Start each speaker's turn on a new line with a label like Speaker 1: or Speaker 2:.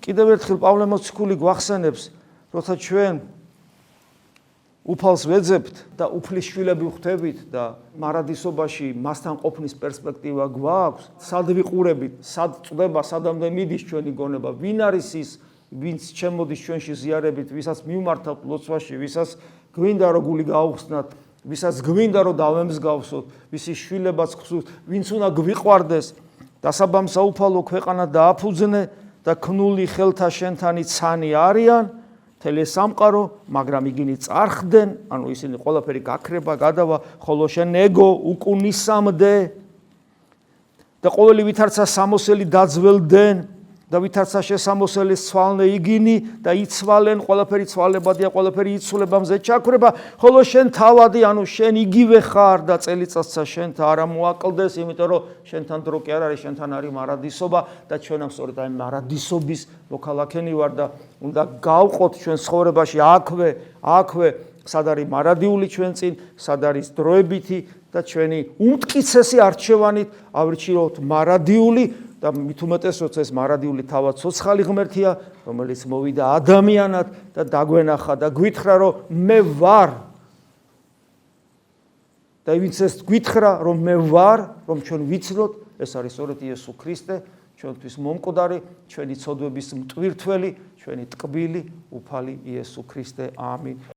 Speaker 1: კიდევ ერთხელ პავლე მოციქული გვახსენებს, როცა ჩვენ უფალს ვეძებთ და უფლის შვილები ვხდებით და მარადისობაში მასთან ყოფნის პერსპექტივა გვაქვს, სად ვიყურებით, სად წდება, სადამდე მიდის ჩვენი გონება, ვინ არის ის, ვინც შემოდის ჩვენში ზიარებით, ვისაც მივმართავთ ლოცვაში, ვისაც გვინდა რომ გული გაუხსნათ, ვისაც გვინდა რომ დავემსგავსოთ, ვისის შვილებაც გსურთ, ვინც უნდა გვიყვარდეს, დასაბამ საუფალო ქვეყანა დააფუძნე და ქნული ხელთა შენთანი ცანი არიან, მთელი სამყარო, მაგრამ იგინი წარხდნენ, ანუ ისინი ყველაფერი გაქრება, გადავა, ხოლო შენ ეგო უკუნისამდე და ყოველი ვითარცა სამოსელი დაძველდნენ და ვითარცა შესამოსელის ცვალნე იგინი და იცვალენ, ყველაფერი ცვალებადია, ყველაფერი იცვლება, მზე ჩაქრება, ხოლო შენ თავადი, ანუ შენ იგივე ხარ და წელიწადსა შენთან არ მოაკლდეს, იმიტომ რომ შენთან დრო კი არ არის, შენთან არის მარადისობა და ჩვენამ სწორედ აი მარადისობის მოქალაქენი ვარ და უნდა გავყოთ ჩვენ ცხოვრებაში აქვე, სად არის მარადიული ჩვენ წინ, სად არის დროებითი და ჩვენი უმტკიცესი არჩევანით ავრჩიოთ მარადიული და მით უმეტეს როცა ეს მარადიული თავად ცოცხალი ღმერთია, რომელიც მოვიდა ადამიანად და დაგვენახა და გვითხრა რომ მე ვარ. და ვინც ეს გვითხრა რომ მე ვარ, რომ ჩვენ ვიცნოთ, ეს არის სწორედ იესო ქრისტე, ჩვენთვის მომკვდარი, ჩვენი ცოდვების მტვირთველი, ჩვენი ტკბილი უფალი იესო ქრისტე. ამინ.